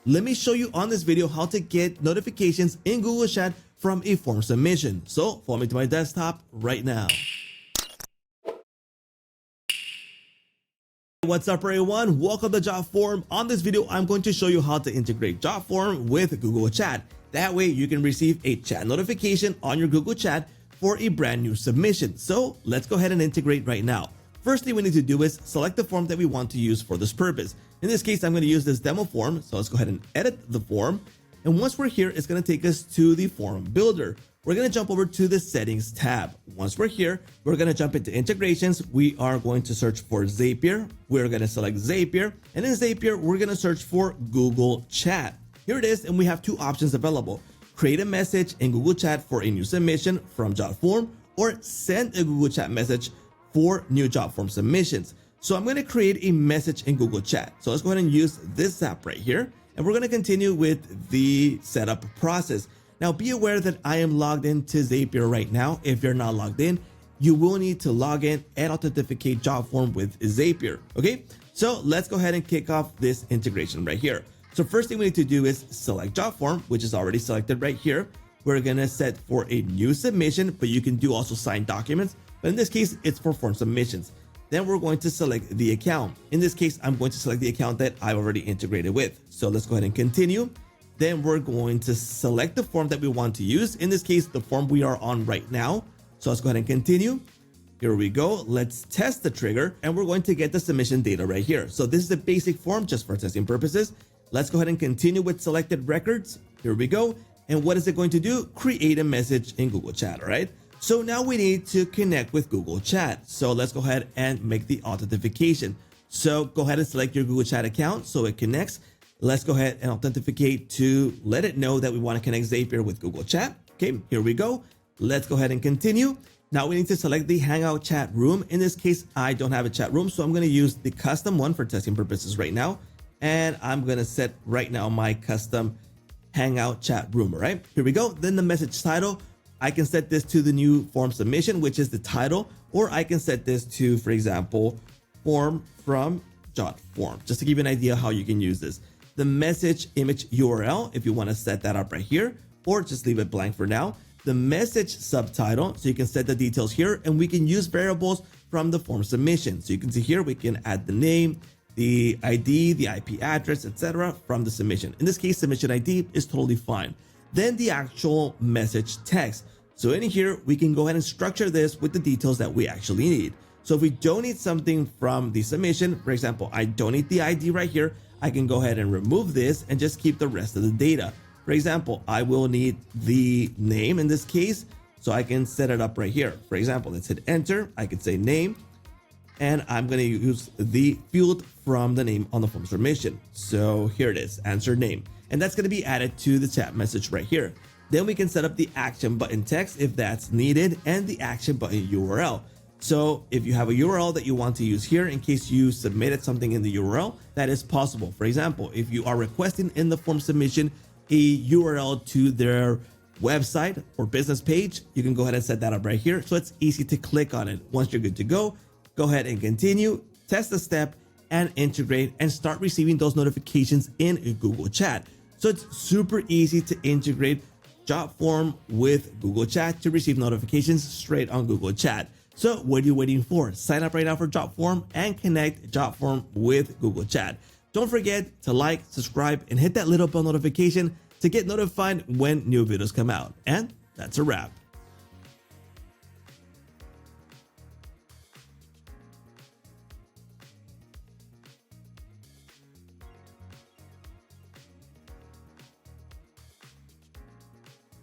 Let me show you on this video how to get notifications in Google Chat from a form submission. So follow me to my desktop right now. What's up everyone, welcome to Jotform. On this video, I'm going to show you how to integrate Jotform with Google Chat. That way you can receive a chat notification on your Google Chat for a brand new submission. So let's go ahead and integrate right now. First thing we need to do is select the form that we want to use for this purpose. In this case, I'm going to use this demo form. So let's go ahead and edit the form. And once we're here, it's going to take us to the form builder. We're going to jump over to the settings tab. Once we're here, we're going to jump into integrations. We are going to search for Zapier. We're going to select Zapier. And in Zapier, we're going to search for Google Chat. Here it is. And we have two options available. Create a message in Google Chat for a new submission from Jotform, or send a Google Chat message for new Jotform submissions. So I'm going to create a message in Google Chat. So let's go ahead and use this app right here. And we're going to continue with the setup process. Now be aware that I am logged into Zapier right now. If you're not logged in, you will need to log in and authenticate Jotform with Zapier. Okay, so let's go ahead and kick off this integration right here. So first thing we need to do is select Jotform, which is already selected right here. We're going to set for a new submission, but you can do also signed documents. But in this case, it's for form submissions. Then we're going to select the account. In this case, I'm going to select the account that I've already integrated with. So let's go ahead and continue. Then we're going to select the form that we want to use. In this case, the form we are on right now. So let's go ahead and continue. Here we go. Let's test the trigger, and we're going to get the submission data right here. So this is a basic form just for testing purposes. Let's go ahead and continue with selected records. Here we go. And what is it going to do? Create a message in Google Chat, all right? So now we need to connect with Google Chat. So let's go ahead and make the authentication. So go ahead and select your Google Chat account so it connects. Let's go ahead and authenticate to let it know that we want to connect Zapier with Google Chat. Okay, here we go. Let's go ahead and continue. Now we need to select the Hangout chat room. In this case, I don't have a chat room, so I'm going to use the custom one for testing purposes right now. And I'm going to set right now my custom Hangout chat room. All right, here we go. Then the message title, I can set this to the new form submission, which is the title, or I can set this to, for example, form from Jotform, just to give you an idea how you can use this. The message image URL, if you want to set that up right here, or just leave it blank for now. The message subtitle, so you can set the details here, and we can use variables from the form submission. So you can see here, we can add the name, the ID, the IP address, etc. from the submission. In this case, submission ID is totally fine. Then the actual message text. So in here, we can go ahead and structure this with the details that we actually need. So if we don't need something from the submission, for example, I don't need the ID right here, I can go ahead and remove this and just keep the rest of the data. For example, I will need the name in this case, so I can set it up right here. For example, let's hit enter. I could say name, and I'm going to use the field from the name on the form submission. So here it is, answer name. And that's going to be added to the chat message right here. Then we can set up the action button text if that's needed, and the action button URL. So if you have a URL that you want to use here in case you submitted something in the URL, that is possible. For example, if you are requesting in the form submission a URL to their website or business page, you can go ahead and set that up right here. So it's easy to click on it. Once you're good to go ahead and continue, test the step, and integrate and start receiving those notifications in Google Chat. So it's super easy to integrate Jotform with Google Chat to receive notifications straight on Google Chat. So what are you waiting for? Sign up right now for Jotform and connect Jotform with Google Chat. Don't forget to like, subscribe, and hit that little bell notification to get notified when new videos come out. And that's a wrap.